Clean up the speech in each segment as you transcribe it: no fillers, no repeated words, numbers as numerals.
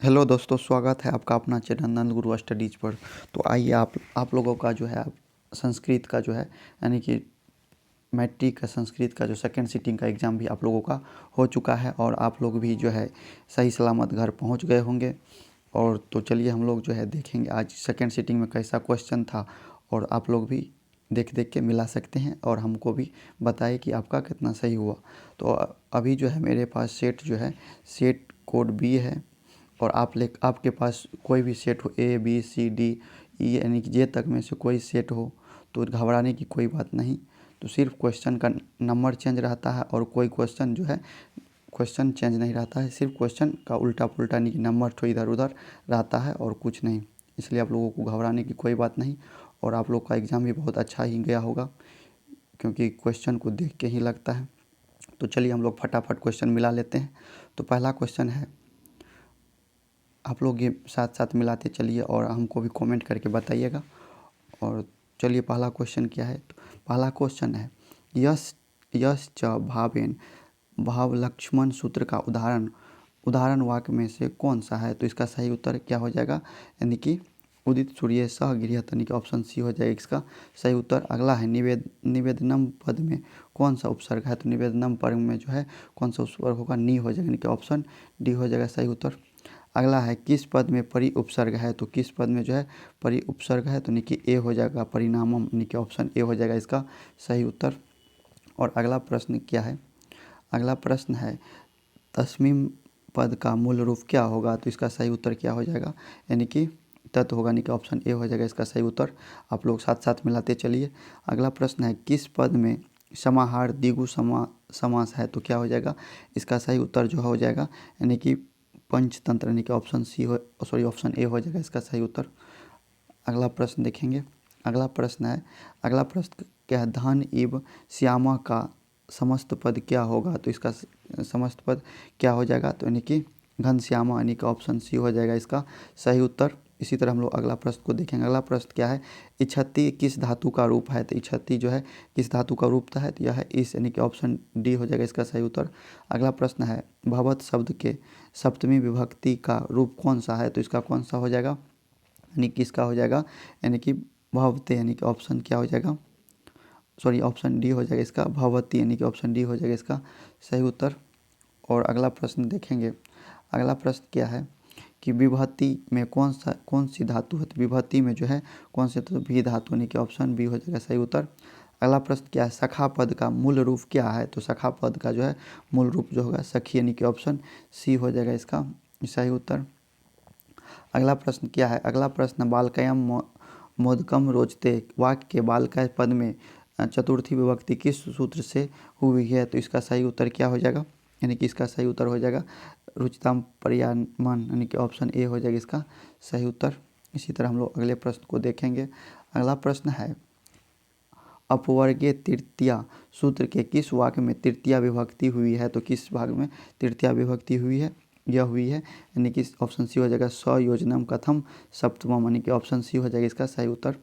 Hello दोस्तों, स्वागत है आपका अपना चैनल नंद गुरु स्टडीज़ पर। तो आइए आप लोगों का जो है संस्कृत का जो है यानी कि मैट्रिक का संस्कृत का जो सेकंड सीटिंग का एग्ज़ाम भी आप लोगों का हो चुका है और आप लोग भी जो है सही सलामत घर पहुंच गए होंगे। और तो चलिए हम लोग जो है देखेंगे आज सेकंड सीटिंग में कैसा क्वेश्चन था और आप लोग भी देख के मिला सकते हैं और हमको भी बताइए कि आपका कितना सही हुआ। तो अभी जो है मेरे पास सेट जो है सेट कोड बी है और आपके पास कोई भी सेट हो A B C D E यानी कि जे तक में से कोई सेट हो तो घबराने की कोई बात नहीं। तो सिर्फ क्वेश्चन का नंबर चेंज रहता है और कोई क्वेश्चन जो है क्वेश्चन चेंज नहीं रहता है, सिर्फ क्वेश्चन का उल्टा पुल्टा यानी कि नंबर तो इधर उधर रहता है और कुछ नहीं। इसलिए आप लोगों को घबराने की कोई बात नहीं और आप लोग का एग्ज़ाम भी बहुत अच्छा ही गया होगा क्योंकि क्वेश्चन को देख के ही लगता है। तो चलिए हम लोग फटाफट क्वेश्चन मिला लेते हैं। तो पहला क्वेश्चन है, आप लोग ये साथ साथ मिलाते चलिए और हमको भी कमेंट करके बताइएगा। और चलिए पहला क्वेश्चन क्या है। तो पहला क्वेश्चन है, यश यश च भावेन भाव लक्ष्मण सूत्र का उदाहरण वाक्य में से कौन सा है। तो इसका सही उत्तर क्या हो जाएगा, यानी कि उदित सूर्य सह गृहत, यानी कि ऑप्शन सी हो जाएगा इसका सही उत्तर। अगला है निवेदनम पद में कौन सा उपसर्ग है। तो निवेदनम पद में जो है कौन सा उपसर्ग होगा, नी हो जाएगा, यानी कि ऑप्शन डी हो जाएगा सही उत्तर। अगला है किस पद में परि उपसर्ग है। तो किस पद में जो है परि उपसर्ग है, तो यानी कि ए हो जाएगा परिणामम, यानी कि ऑप्शन ए हो जाएगा इसका सही उत्तर। और अगला प्रश्न क्या है, अगला प्रश्न है तस्मीम पद का मूल रूप क्या होगा। तो इसका सही उत्तर क्या हो जाएगा, यानी कि तत्व होगा, यानी कि ऑप्शन ए हो जाएगा इसका सही उत्तर। आप लोग साथ साथ मिलाते चलिए। अगला प्रश्न है किस पद में समाहार द्विगु समास है। तो क्या हो जाएगा, इसका सही उत्तर जो हो जाएगा यानी कि पंचतंत्र, यानी कि ऑप्शन सी हो ऑप्शन ए हो जाएगा इसका सही उत्तर। अगला प्रश्न देखेंगे। अगला प्रश्न क्या है, धन इव श्यामा का समस्त पद क्या होगा। तो इसका समस्त पद क्या हो जाएगा, तो यानी कि घनश्यामा, यानी कि ऑप्शन सी हो जाएगा इसका सही उत्तर। इसी तरह हम लोग अगला प्रश्न को देखेंगे। अगला प्रश्न क्या है, इछत्ती किस धातु का रूप है। तो इछत्ती जो है किस धातु का रूप है, तो यह है इस, यानी कि ऑप्शन डी हो जाएगा इसका सही उत्तर। अगला प्रश्न है भवत शब्द के सप्तमी विभक्ति का रूप कौन सा है। तो इसका कौन सा हो जाएगा, यानी कि इसका हो जाएगा यानी कि भवते, यानी कि ऑप्शन क्या हो जाएगा, ऑप्शन डी हो जाएगा इसका भवती, यानी कि ऑप्शन डी हो जाएगा इसका सही उत्तर। और अगला प्रश्न देखेंगे। अगला प्रश्न क्या है कि विभक्ति में कौन सी धातु है। तो विभक्ति में जो है कौन सी, तो भी धातु, यानी कि ऑप्शन बी हो जाएगा सही उत्तर। अगला प्रश्न क्या है, सखा पद का मूल रूप क्या है। तो सखा पद का जो है मूल रूप जो होगा सखी, यानी कि ऑप्शन सी हो जाएगा इसका सही उत्तर। अगला प्रश्न क्या है, अगला प्रश्न बालकयम मोदकम रोचते वाक्य के बालकय पद में चतुर्थी विभक्ति किस सूत्र से हुई है। तो इसका सही उत्तर क्या हो जाएगा, यानी कि इसका सही उत्तर हो जाएगा रुचिताम पर्यायमान, यानी कि ऑप्शन ए हो जाएगा इसका सही उत्तर। इसी तरह हम लोग अगले प्रश्न को देखेंगे। अगला प्रश्न है अपवर्गीय तृतीया सूत्र के किस वाक्य में तृतीया विभक्ति हुई है। तो किस भाग में तृतीया विभक्ति हुई है, यह हुई है, यानी कि ऑप्शन सी हो जाएगा स्वयोजनम कथम सप्तमम, यानी कि ऑप्शन सी हो जाएगा इसका सही उत्तर।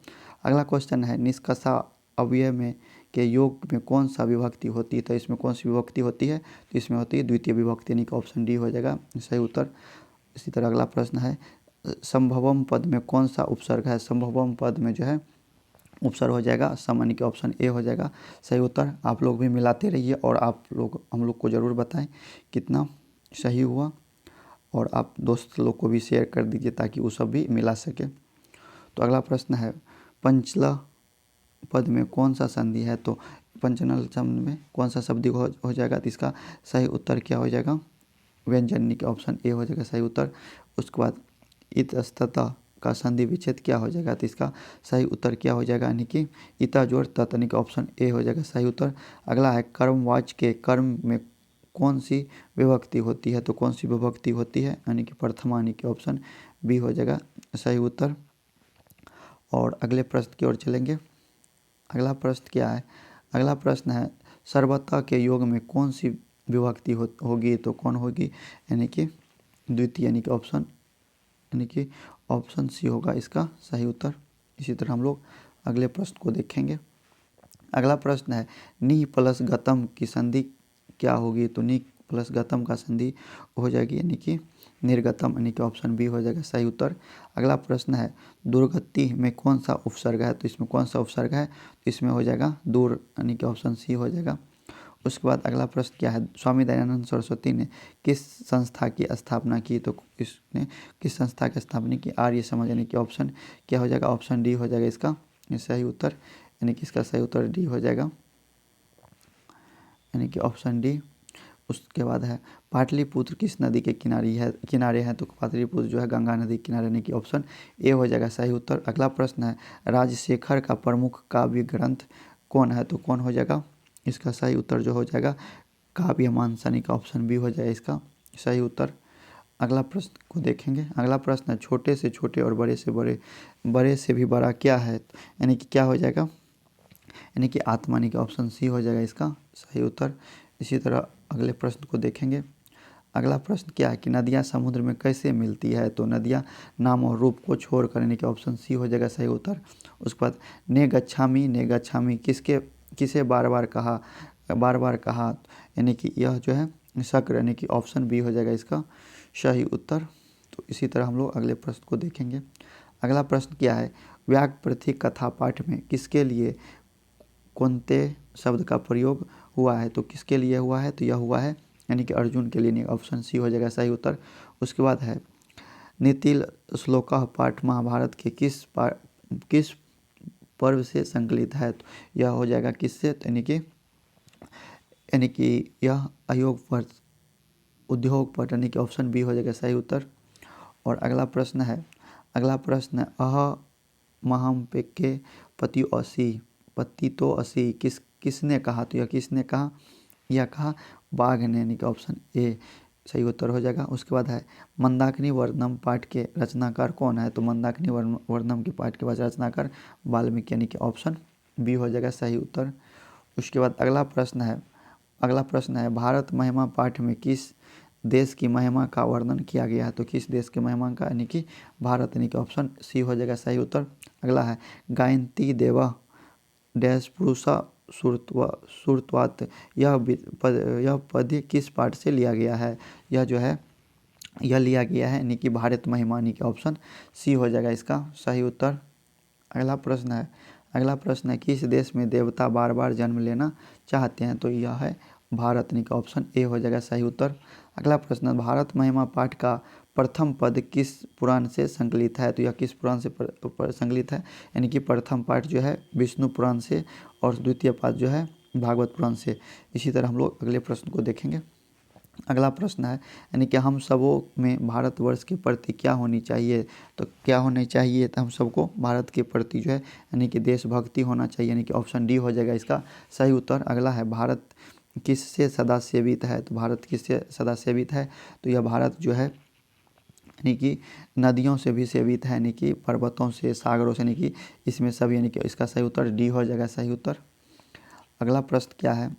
अगला क्वेश्चन है निष्कर्षा अवयव में के योग में कौन सा विभक्ति होती है। तो इसमें कौन सी विभक्ति होती है, तो इसमें होती है द्वितीय विभक्ति, यानी कि ऑप्शन डी हो जाएगा सही उत्तर। इसी तरह अगला प्रश्न है संभवम पद में कौन सा उपसर्ग है। संभवम पद में जो है उपसर्ग हो जाएगा सम, यानी कि ऑप्शन ए हो जाएगा सही उत्तर। आप लोग भी मिलाते रहिए और आप लोग हम लोग को ज़रूर बताएं कितना सही हुआ और आप दोस्त लोग को भी शेयर कर दीजिए ताकि वो सब भी मिला सके। तो अगला प्रश्न है पंचला पद में कौन सा संधि है। तो पंचनल शब्द में कौन सा शब्द हो जाएगा। तो इसका सही उत्तर क्या हो जाएगा, व्यंजन, यानी कि ऑप्शन ए हो जाएगा सही उत्तर। उसके बाद इतस्ततः का संधि विच्छेद क्या हो जाएगा। तो इसका सही उत्तर क्या हो जाएगा, यानी कि इता जोड़ तत्, यानी कि ऑप्शन ए हो जाएगा सही उत्तर। अगला है कर्मवाच्य के कर्म में कौन सी विभक्ति होती है। तो कौन सी विभक्ति होती है, यानी कि प्रथमा, यानी कि ऑप्शन बी हो जाएगा सही उत्तर। और अगले प्रश्न की ओर चलेंगे। अगला प्रश्न क्या है, अगला प्रश्न है सर्वथा के योग में कौन सी विभक्ति होगी। तो कौन होगी, यानी कि द्वितीय, यानी कि ऑप्शन सी होगा इसका सही उत्तर। इसी तरह हम लोग अगले प्रश्न को देखेंगे। अगला प्रश्न है नि प्लस गतम की संधि क्या होगी। तो नि प्लस गतम का संधि हो जाएगी, यानी कि निर्गतम यानी कि ऑप्शन बी हो जाएगा सही उत्तर। अगला प्रश्न है दुर्गति में कौन सा उपसर्ग है, तो इसमें कौन सा उपसर्ग है, तो इसमें हो जाएगा दूर यानी कि ऑप्शन सी हो जाएगा। उसके बाद अगला प्रश्न क्या है, स्वामी दयानंद सरस्वती ने किस संस्था की स्थापना की, तो इसने किस संस्था की स्थापना की, आर्य समाज यानी कि ऑप्शन क्या हो जाएगा, ऑप्शन डी हो जाएगा इसका सही उत्तर, यानी कि इसका सही उत्तर डी हो जाएगा, यानी कि ऑप्शन डी। उसके बाद है पाटलिपुत्र किस नदी के किनारे है, तो पाटलिपुत्र जो है गंगा नदी के किनारे, यानी कि ऑप्शन ए हो जाएगा सही उत्तर। अगला प्रश्न है राजशेखर का प्रमुख काव्य ग्रंथ कौन है, तो कौन हो जाएगा, इसका सही उत्तर जो हो जाएगा काव्यमानस, यानी कि ऑप्शन बी हो जाएगा इसका सही उत्तर। अगला प्रश्न को देखेंगे। अगला प्रश्न है छोटे से छोटे और बड़े से बड़े, बड़े से भी बड़ा क्या है, यानी कि क्या हो जाएगा, यानी कि आत्मा, यानी कि ऑप्शन सी हो जाएगा इसका सही उत्तर। इसी तरह अगले प्रश्न को देखेंगे। अगला प्रश्न क्या है कि नदियाँ समुद्र में कैसे मिलती है, तो नदियाँ नाम और रूप को छोड़कर, यानी कि ऑप्शन सी हो जाएगा सही उत्तर। उसके बाद ने गच्छामी किसे बार बार कहा, यानी कि यह जो है शक्र, यानी कि ऑप्शन बी हो जाएगा इसका सही उत्तर। तो इसी तरह हम लोग अगले प्रश्न को देखेंगे। अगला प्रश्न क्या है व्याकप्रथिक कथा पाठ में किसके लिए कौनते शब्द का प्रयोग हुआ है, तो किसके लिए हुआ है, तो यह हुआ है यानी कि अर्जुन के लिए, ऑप्शन सी हो जाएगा सही उत्तर। उसके बाद है नितिल श्लोक पाठ महाभारत के किस पर्व से संकलित है, तो यह हो जाएगा किससे, यानी कि यह अयोग पर उद्योग पर, यानी कि ऑप्शन बी हो जाएगा सही उत्तर। और अगला प्रश्न है अह महम पे के पति तो असी किसने कहा, तो यह किसने कहा, यह कहा बाघ ने, यानी कि ऑप्शन ए सही उत्तर हो जाएगा। उसके बाद है मंदाकिनी वर्णम पाठ के रचनाकार कौन है, तो मंदाकिनी वर्णम के पाठ के बाद रचनाकार वाल्मीकि, यानी कि ऑप्शन बी हो जाएगा सही उत्तर। उसके बाद अगला प्रश्न है भारत महिमा पाठ में किस देश की महिमा का वर्णन किया गया है, तो किस देश के महिमा का, यानी कि भारत, यानी कि ऑप्शन सी हो जाएगा सही उत्तर। अगला है गायंती देवा डैश पुरुषा सुरत्वात्, यह पद किस पाठ से लिया गया है, यह जो है यह लिया गया है यानी कि भारत महिमा, यानी कि ऑप्शन सी हो जाएगा इसका सही उत्तर। अगला प्रश्न है किस देश में देवता बार बार जन्म लेना चाहते हैं, तो यह है भारत, यानी कि ऑप्शन ए हो जाएगा सही उत्तर। अगला प्रश्न भारत महिमा पाठ का प्रथम पद किस पुराण से संकलित है, तो यह किस पुराण से संकलित है, यानी कि प्रथम पाठ जो है विष्णु पुराण से और द्वितीय पाठ जो है भागवत पुराण से। इसी तरह हम लोग अगले प्रश्न को देखेंगे। अगला प्रश्न है यानी कि हम सबों में भारतवर्ष के प्रति क्या होनी चाहिए, तो क्या होनी चाहिए, तो हम सबको भारत के प्रति जो है यानी कि देशभक्ति होना चाहिए, यानी कि ऑप्शन डी हो जाएगा इसका सही उत्तर। अगला है भारत किससे सदा सेवित है, तो भारत किससे सदा सेवित है, तो यह भारत जो है यानी कि नदियों से भी सेवित है, यानी कि पर्वतों से, सागरों से, यानी कि इसमें सब, यानी कि इसका सही उत्तर डी हो जाएगा सही उत्तर। अगला प्रश्न क्या है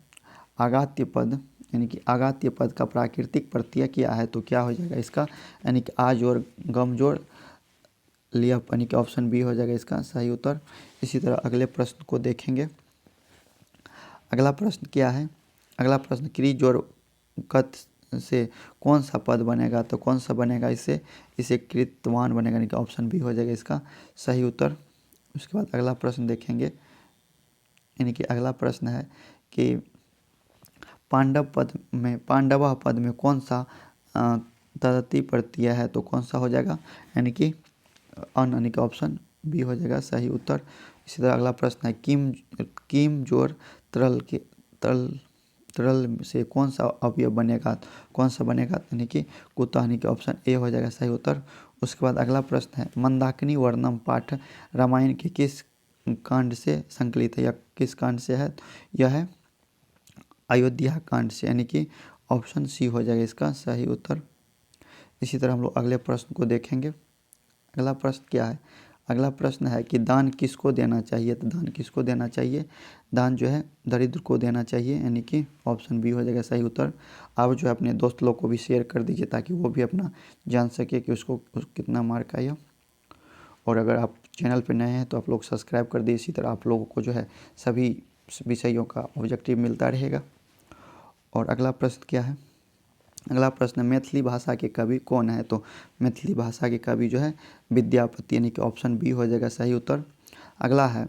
आगात्य पद, यानी कि आगात्य पद का प्राकृतिक प्रत्यय क्या है, तो क्या हो जाएगा इसका, यानी कि आ जोड़ गम जोड़ लियप, यानी कि ऑप्शन बी हो जाएगा इसका सही उत्तर। इसी तरह अगले प्रश्न को देखेंगे। अगला प्रश्न क्या है, अगला प्रश्न क्री जोड़ कत से कौन सा पद बनेगा, तो कौन सा बनेगा इसे कृतवान बनेगा, यानी कि ऑप्शन बी हो जाएगा इसका सही उत्तर। उसके बाद अगला प्रश्न देखेंगे, यानी कि अगला प्रश्न है कि पांडव पद में कौन सा तदती प्रत्यय है, तो कौन सा हो जाएगा, यानी कि अन, यानी कि ऑप्शन बी हो जाएगा सही उत्तर। इसी तरह अगला प्रश्न है किम जोर तरल से कौन सा अवयव बनेगा, कौन सा बनेगा, यानी कि कुत्ता, यानी कि ऑप्शन ए हो जाएगा सही उत्तर। उसके बाद अगला प्रश्न है मंदाकिनी वर्णम पाठ रामायण के किस कांड से संकलित है, या किस कांड से है, यह है अयोध्या कांड से, यानी कि ऑप्शन सी हो जाएगा इसका सही उत्तर। इसी तरह हम लोग अगले प्रश्न को देखेंगे। अगला प्रश्न क्या है, अगला प्रश्न है कि दान किसको देना चाहिए, तो दान किसको देना चाहिए, दान जो है दरिद्र को देना चाहिए, यानी कि ऑप्शन बी हो जाएगा सही उत्तर। आप जो है अपने दोस्त लोग को भी शेयर कर दीजिए ताकि वो भी अपना जान सके कि उसको कितना मार्क आया। और अगर आप चैनल पर नए हैं तो आप लोग सब्सक्राइब कर दीजिए। इसी तरह आप लोगों को जो है सभी विषयों का ऑब्जेक्टिव मिलता रहेगा। और अगला प्रश्न क्या है, अगला प्रश्न, मैथिली भाषा के कवि कौन है? तो मैथिली भाषा के कवि जो है विद्यापति, यानी कि ऑप्शन बी हो जाएगा सही उत्तर। अगला है,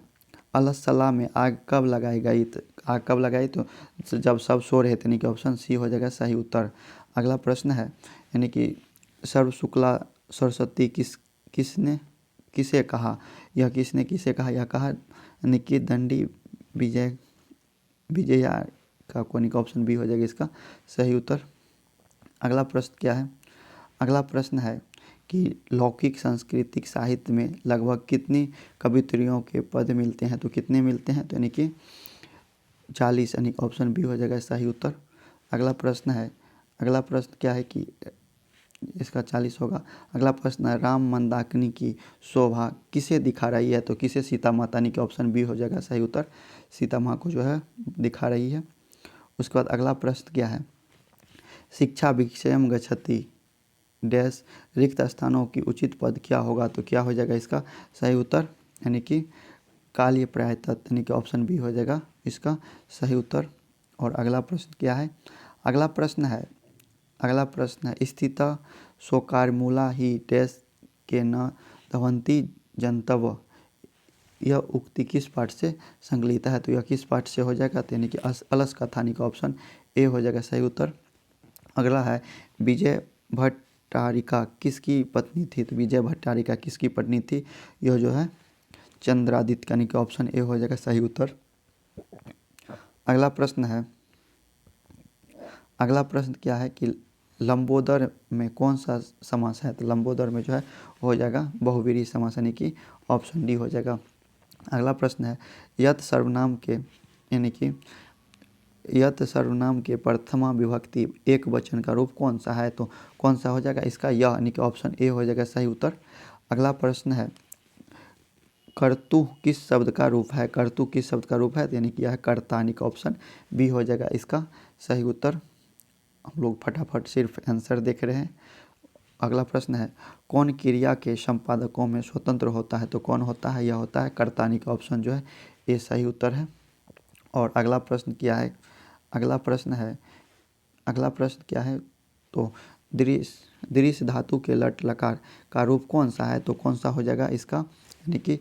अलसला में आग कब लगाई गई? आग कब लगाई? तो जब सब सो रहे थे, यानी कि ऑप्शन सी हो जाएगा सही उत्तर। अगला प्रश्न है, यानी कि सर्व शुक्ला सरस्वती किसने किसे कहा? यह किसने किसे कहा? यह कहा यानी कि दंडी विजया का कोनी का ऑप्शन बी हो जाएगा इसका सही उत्तर। अगला प्रश्न क्या है? अगला प्रश्न है कि लौकिक सांस्कृतिक साहित्य में लगभग कितनी कवित्रियों के पद मिलते हैं? तो कितने मिलते हैं? तो यानी कि 40, यानी ऑप्शन बी हो जाएगा सही उत्तर। अगला प्रश्न है, अगला प्रश्न क्या है कि इसका 40 होगा। अगला प्रश्न है, राम मंदाकिनी की शोभा किसे दिखा रही है? तो किसे? सीता माता, यानी कि ऑप्शन बी हो जाएगा सही उत्तर। सीता माँ को जो है दिखा रही है। उसके बाद अगला प्रश्न क्या है, शिक्षा विषयम गच्छति डैश रिक्त स्थानों की उचित पद क्या होगा? तो क्या हो जाएगा इसका सही उत्तर? यानी कि काल्य प्राय तत्व, यानी कि ऑप्शन बी हो जाएगा इसका सही उत्तर। और अगला प्रश्न क्या है? अगला प्रश्न है, अगला प्रश्न है, स्थित शोकारमूला ही डैश के न धवंती जंतव, यह उक्ति किस पाठ से संकलित है? तो यह किस पाठ से हो जाएगा? तो यानी कि अलस कथा, यानी कि ऑप्शन ए हो जाएगा सही उत्तर। अगला है, विजय भट्टारिका किसकी पत्नी थी? तो विजय भट्टारिका किसकी पत्नी थी? यह जो है चंद्रादित्य, यानी कि ऑप्शन ए हो जाएगा सही उत्तर। अगला प्रश्न है, अगला प्रश्न क्या है कि लंबोदर में कौन सा समास है? तो लंबोदर में जो है हो जाएगा बहुव्रीहि समास, यानी कि ऑप्शन डी हो जाएगा। अगला प्रश्न है, यत सर्वनाम के, यानी कि यत सर्वनाम के प्रथमा विभक्ति एक वचन का रूप कौन सा है? तो कौन सा हो जाएगा इसका? यह, यानी कि ऑप्शन ए हो जाएगा सही उत्तर। अगला प्रश्न है, कर्तु किस शब्द का रूप है? कर्तु किस शब्द का रूप है? यानी कि यह है कर्ता, यानी कि ऑप्शन बी हो जाएगा इसका सही उत्तर। हम लोग फटाफट सिर्फ आंसर देख रहे हैं। अगला प्रश्न है, कौन क्रिया के संपादकों में स्वतंत्र होता है? तो कौन होता है? यह होता है कर्ता, यानी कि ऑप्शन जो है ये सही उत्तर है। और अगला प्रश्न क्या है? अगला प्रश्न है, अगला प्रश्न क्या है? तो दृश्य धातु के लट लकार का रूप कौन सा है? तो कौन सा हो जाएगा इसका? यानी कि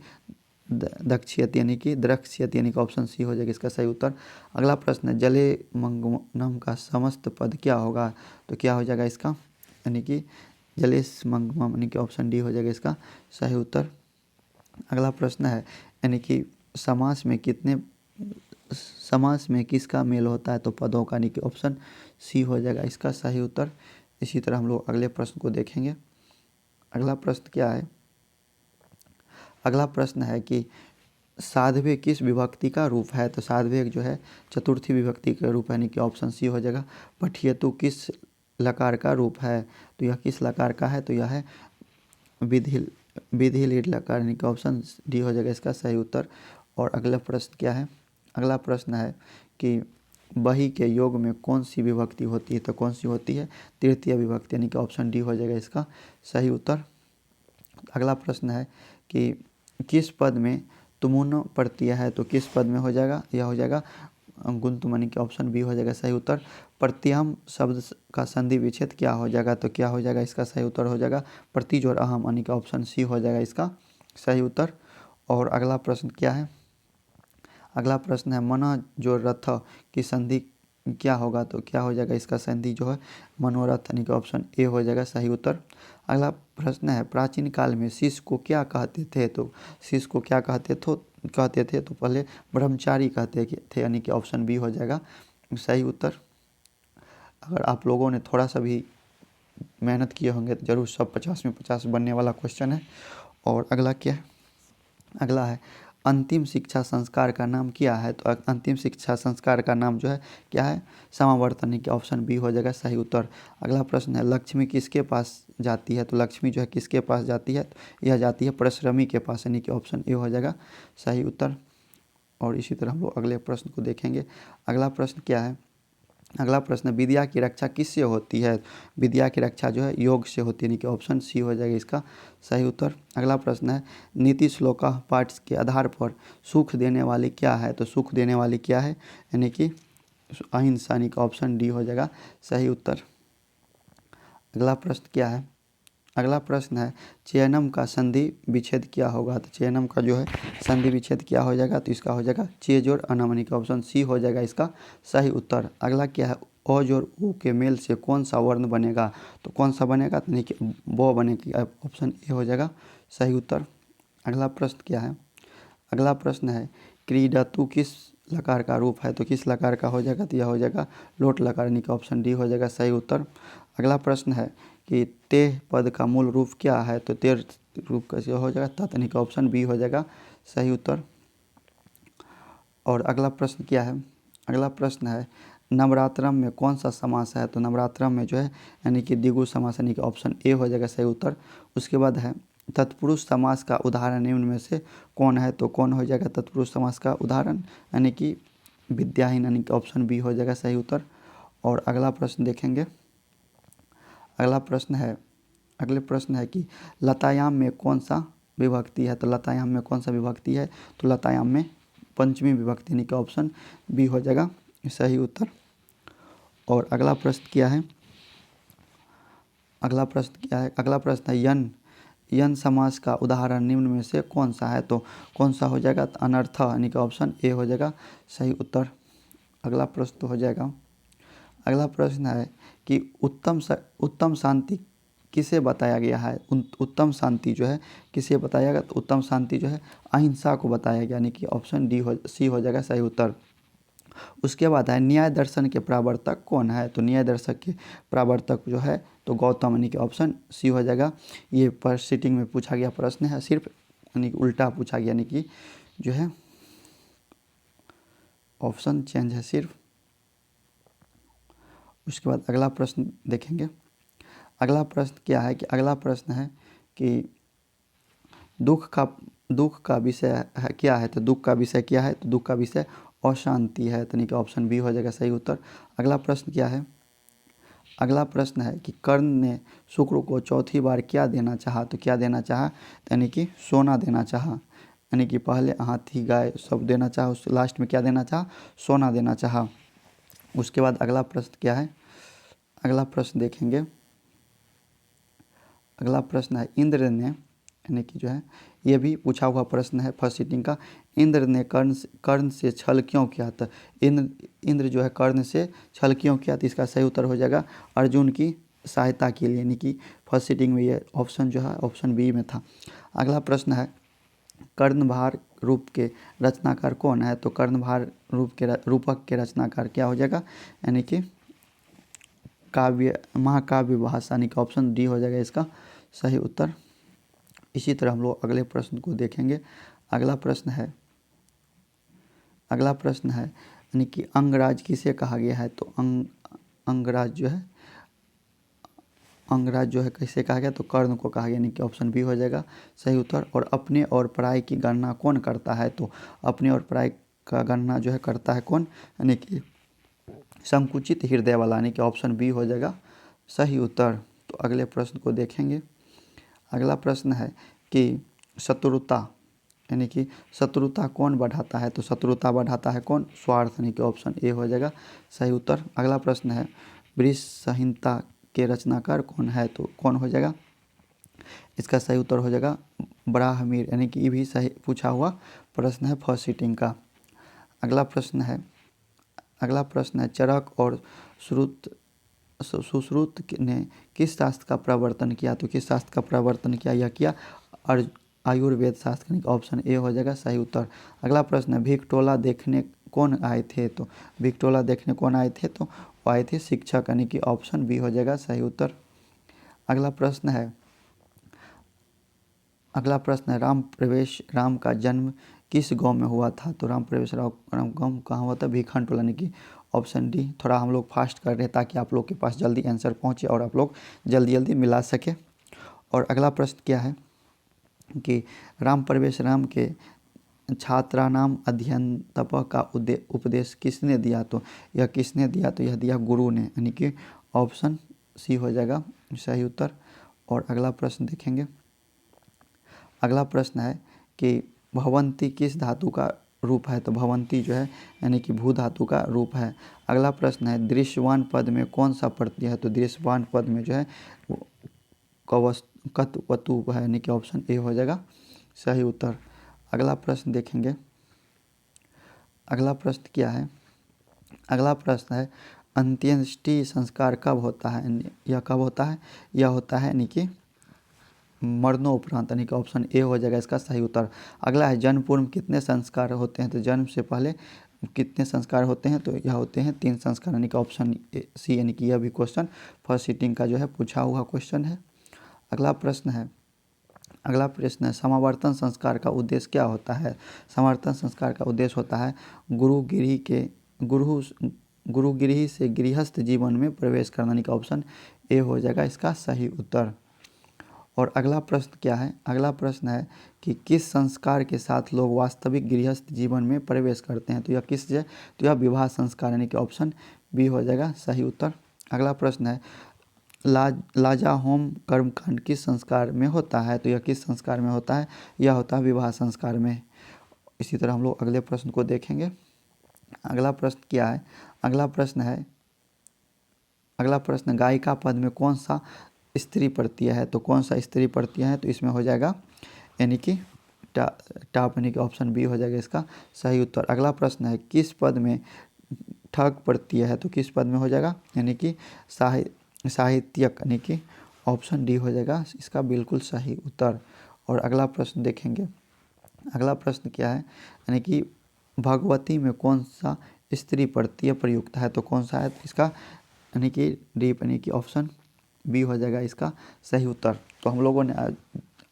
दक्षियत, यानी कि द्रक्ष्यत, यानी कि ऑप्शन सी हो जाएगा इसका सही उत्तर। अगला प्रश्न है, जले मंगनम का समस्त पद क्या होगा? तो क्या हो जाएगा इसका? यानी कि जलेश मंगमम, यानी कि ऑप्शन डी हो जाएगा इसका सही उत्तर। अगला प्रश्न है, यानी कि समास में किसका मेल होता है? तो पदों का, यानी कि ऑप्शन सी हो जाएगा इसका सही उत्तर। इसी तरह हम लोग अगले प्रश्न को देखेंगे। अगला प्रश्न क्या है? अगला प्रश्न है कि साध्वी किस विभक्ति का रूप है? तो साध्वी जो है चतुर्थी विभक्ति का रूप है, यानी कि ऑप्शन सी हो जाएगा। पठियतु किस लकार का रूप है? तो यह किस लकार का है? तो यह है विधि लीड लकार, यानी कि ऑप्शन डी हो जाएगा इसका सही उत्तर। और अगला प्रश्न क्या है? अगला प्रश्न है कि बही के योग में कौन सी विभक्ति होती है? तो कौन सी होती है? तृतीय विभक्ति, यानी कि ऑप्शन डी हो जाएगा इसका सही उत्तर। अगला प्रश्न है कि किस पद में तुमुन प्रत्यय है? तो किस पद में हो जाएगा? यह हो जाएगा गुंतुम, यानी कि ऑप्शन बी हो जाएगा सही उत्तर। प्रत्यहम शब्द का संधि विच्छेद क्या हो जाएगा? तो क्या हो जाएगा इसका सही उत्तर? हो जाएगा प्रतिजोर अहम, यानी कि ऑप्शन सी हो जाएगा इसका सही उत्तर। और अगला प्रश्न क्या है? अगला प्रश्न है, मन जो रथ की संधि क्या होगा? तो क्या हो जाएगा इसका संधि जो है मनोरथ, यानी कि ऑप्शन ए हो जाएगा सही उत्तर। अगला प्रश्न है, प्राचीन काल में शिष्य को क्या कहते थे? तो शिष्य को क्या कहते थे? तो पहले ब्रह्मचारी कहते थे, यानी कि ऑप्शन बी हो जाएगा सही उत्तर। अगर आप लोगों ने थोड़ा सा भी मेहनत किए होंगे तो ज़रूर सब 50 में 50 बनने वाला क्वेश्चन है। और अगला क्या है? अगला है, अंतिम शिक्षा संस्कार का नाम क्या है? तो अंतिम शिक्षा संस्कार का नाम जो है क्या है? समावर्तन, के ऑप्शन बी हो जाएगा सही उत्तर। अगला प्रश्न है, लक्ष्मी किसके पास जाती है? तो लक्ष्मी जो है किसके पास जाती है? यह जाती है परिश्रमी के पास, यानी कि ऑप्शन ए हो जाएगा सही उत्तर। और इसी तरह हम लोग अगले प्रश्न को देखेंगे। अगला प्रश्न क्या है? अगला प्रश्न, विद्या की रक्षा किससे होती है? विद्या की रक्षा जो है योग से होती है, यानी कि ऑप्शन सी हो जाएगा इसका सही उत्तर। अगला प्रश्न है, नीति श्लोका पाठ के आधार पर सुख देने वाली क्या है? तो सुख देने वाली क्या है? यानी कि अहिंसा, यानी कि ऑप्शन डी हो जाएगा सही उत्तर। अगला प्रश्न क्या है? अगला प्रश्न है चयनम का संधि विच्छेद क्या होगा? तो चयनम का जो है संधि विच्छेद क्या हो जाएगा? तो इसका हो जाएगा चे जोड़ अनमनी का ऑप्शन सी हो जाएगा इसका सही उत्तर। अगला क्या है? अ जोड़ उ के मेल से कौन सा वर्ण बनेगा? तो कौन सा बनेगा? तो देखिए ब बनेगी, ऑप्शन ए हो जाएगा सही उत्तर। अगला प्रश्न क्या है? अगला प्रश्न है क्रीडतु किस लकार का रूप है? तो किस लकार का हो जाएगा? तो यह हो जाएगा लोट लकार, यानी कि ऑप्शन डी हो जाएगा सही उत्तर। अगला प्रश्न है कि तेह पद का मूल रूप क्या है? तो तेर रूप कैसे हो जाएगा? तत्, यानी कि ऑप्शन बी हो जाएगा सही उत्तर। और अगला प्रश्न क्या है? अगला प्रश्न है नवरात्रम में कौन सा समास है? तो नवरात्रम में जो है यानी कि द्विगु समास, यानी कि ऑप्शन ए हो जाएगा सही उत्तर। उसके बाद है तत्पुरुष समास का उदाहरण निम्न में से कौन है? तो कौन हो जाएगा तत्पुरुष समास का उदाहरण? यानी कि विद्याहीन, यानी कि ऑप्शन बी हो जाएगा सही उत्तर। और अगला प्रश्न देखेंगे। अगला प्रश्न है अगले प्रश्न है कि लतायाम में कौन सा विभक्ति है? तो लतायाम में कौन सा विभक्ति है? तो लतायाम में पंचमी विभक्ति, यानी कि ऑप्शन बी हो जाएगा सही उत्तर। और अगला प्रश्न क्या है? अगला प्रश्न है यन समास का उदाहरण निम्न में से कौन सा है? तो कौन सा हो जाएगा? तो अनर्थ, यानी कि ऑप्शन ए हो जाएगा सही उत्तर। अगला प्रश्न तो हो जाएगा। अगला प्रश्न है कि उत्तम शांति किसे बताया गया है? उत्तम शांति जो है किसे बताया गया? तो उत्तम शांति जो है अहिंसा को बताया गया, यानी कि ऑप्शन सी हो जाएगा सही उत्तर। उसके बाद है न्याय दर्शन के प्रवर्तक कौन है? तो न्याय दर्शक के प्रवर्तक जो है तो गौतम, यानी कि ऑप्शन सी हो जाएगा। ये पर सीटिंग में पूछा गया प्रश्न है, सिर्फ यानी कि उल्टा पूछा गया, यानी कि जो है ऑप्शन चेंज है सिर्फ। उसके बाद अगला प्रश्न देखेंगे। अगला प्रश्न क्या है कि अगला प्रश्न है कि दुख का विषय है क्या है? तो दुख का विषय क्या है? तो दुख का विषय अशांति है, यानी कि ऑप्शन बी हो जाएगा सही उत्तर। अगला प्रश्न क्या है? अगला प्रश्न है कि कर्ण ने शुक्र को चौथी बार क्या देना चाहा? तो क्या देना चाहा? यानी कि सोना देना चाहा, यानी कि पहले हाथी गाय सब देना चाहा, उस लास्ट में क्या देना चाहा? सोना देना चाहा। उसके बाद अगला प्रश्न क्या है? अगला प्रश्न देखेंगे। अगला प्रश्न है इंद्र ने, यानी कि जो है ये भी पूछा हुआ प्रश्न है फर्स्ट सीटिंग का। इंद्र ने कर्ण से छल क्यों किया? था इंद्र जो है कर्ण से छल क्यों किया? तो इसका सही उत्तर हो जाएगा अर्जुन की सहायता के लिए, यानी कि फर्स्ट सीटिंग में ये ऑप्शन जो है ऑप्शन बी में था। अगला प्रश्न है कर्णभार रूप के रचनाकार कौन है? तो कर्णभार रूपक के रचनाकार क्या हो जाएगा? यानी कि महाकाव्य भाषा, यानी कि ऑप्शन डी हो जाएगा इसका सही उत्तर। इसी तरह हम लोग अगले प्रश्न को देखेंगे। अगला प्रश्न है यानी कि अंगराज किसे कहा गया है? तो अंगराज जो है कैसे कहा गया? तो कर्ण को कहा गया, यानी कि ऑप्शन बी हो जाएगा सही उत्तर। और अपने और पराई की गणना कौन करता है? तो अपने और पराई का गणना जो है करता है कौन? यानी कि संकुचित हृदय वाला, यानी कि ऑप्शन बी हो जाएगा सही उत्तर। तो अगले प्रश्न को देखेंगे। अगला प्रश्न है कि शत्रुता, यानी कि शत्रुता कौन बढ़ाता है? तो शत्रुता बढ़ाता है कौन? स्वार्थ, यानी कि ऑप्शन ए हो जाएगा सही उत्तर। अगला प्रश्न है वृष संहिता के रचनाकार कौन है? तो कौन हो जाएगा? इसका सही उत्तर हो जाएगा बराहमीर, यानी कि ये भी सही पूछा हुआ प्रश्न है फर्स्ट सीटिंग का। अगला प्रश्न है चरक और सुश्रुत ने किस शास्त्र का प्रवर्तन किया? तो किस शास्त्र का प्रवर्तन किया? यह किया आयुर्वेद शास्त्र, ऑप्शन ए हो जाएगा सही उत्तर। अगला प्रश्न है भिगटोला देखने कौन आए थे? तो भिगटोला देखने कौन आए थे? तो वो आए थे शिक्षक, यानी कि ऑप्शन बी हो जाएगा सही उत्तर। अगला प्रश्न है राम का जन्म किस गांव में हुआ था? तो राम गांव कहाँ हुआ था? भीखन टोला, यानी कि ऑप्शन डी। थोड़ा हम लोग फास्ट कर रहे हैं ताकि आप लोग के पास जल्दी आंसर पहुंचे और आप लोग जल्दी जल्दी मिला सके। और अगला प्रश्न क्या है कि राम के छात्रानाम अध्ययन तप का उपदेश किसने दिया? तो यह किसने दिया? तो यह दिया गुरु ने, यानी कि ऑप्शन सी हो जाएगा सही उत्तर। और अगला प्रश्न देखेंगे। अगला प्रश्न है कि भवंती किस धातु का रूप है, तो भवंती जो है यानी कि भू धातु का रूप है। अगला प्रश्न है दृश्यवान पद में कौन सा प्रत्यय है, तो दृश्यवान पद में जो है वो कत वतु है, यानी कि ऑप्शन ए हो जाएगा सही उत्तर। अगला प्रश्न देखेंगे, अगला प्रश्न क्या है, अगला प्रश्न है अंत्येष्टि संस्कार कब होता है, यह कब होता है, यह होता है यानी कि मरणोपरांत, यानी कि ऑप्शन ए हो जाएगा इसका सही उत्तर। अगला है जन्म पूर्व कितने संस्कार होते हैं, तो जन्म से पहले कितने संस्कार होते हैं, तो यह होते हैं 3 संस्कार, यानी कि ऑप्शन सी, यानी कि यह भी क्वेश्चन फर्स्ट सीटिंग का जो है पूछा हुआ क्वेश्चन है। अगला प्रश्न है, अगला प्रश्न है समावर्तन संस्कार का उद्देश्य क्या होता है। समावर्तन संस्कार का उद्देश्य होता है गुरुगिरी से गृहस्थ जीवन में प्रवेश करना, यानी कि ऑप्शन ए हो जाएगा इसका सही उत्तर। और अगला प्रश्न क्या है, अगला प्रश्न है कि किस संस्कार के साथ लोग वास्तविक गृहस्थ जीवन में प्रवेश करते हैं, तो यह किस है, तो यह विवाह संस्कार, यानी कि ऑप्शन बी हो जाएगा सही उत्तर। अगला प्रश्न है लाजा होम कर्मकांड किस संस्कार में होता है, तो यह किस संस्कार में होता है, यह होता है विवाह संस्कार में। इसी तरह हम लोग अगले प्रश्न को देखेंगे। अगला प्रश्न क्या है, अगला प्रश्न है, अगला प्रश्न गायिका पद में कौन सा स्त्री प्रत्यय है, तो कौन सा स्त्री प्रत्यय है, तो इसमें हो जाएगा यानी कि टाप, यानी कि ऑप्शन बी हो जाएगा इसका सही उत्तर। अगला प्रश्न है किस पद में ठग प्रत्यय है, तो किस पद में हो जाएगा, यानी कि साहित्यक, यानी कि ऑप्शन डी हो जाएगा इसका बिल्कुल सही उत्तर। और अगला प्रश्न देखेंगे, अगला प्रश्न क्या है, यानी कि भगवती में कौन सा स्त्री प्रत्यय प्रयुक्त है, तो कौन सा है, तो इसका यानी कि डी, यानी कि ऑप्शन बी हो जाएगा इसका सही उत्तर। तो हम लोगों ने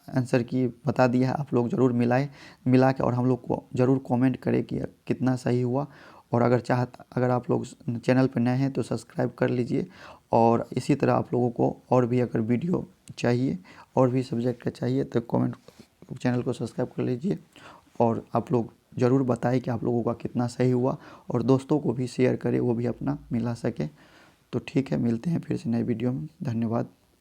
आंसर की बता दिया है, आप लोग ज़रूर मिला के और हम लोग को ज़रूर कमेंट करें कि कितना सही हुआ। और अगर आप लोग चैनल पर नए हैं तो सब्सक्राइब कर लीजिए। और इसी तरह आप लोगों को और भी अगर वीडियो चाहिए और भी सब्जेक्ट का चाहिए तो चैनल को सब्सक्राइब कर लीजिए। और आप लोग ज़रूर बताएं कि आप लोगों का कितना सही हुआ, और दोस्तों को भी शेयर करें, वो भी अपना मिला सके। तो ठीक है, मिलते हैं फिर से नए वीडियो में। धन्यवाद।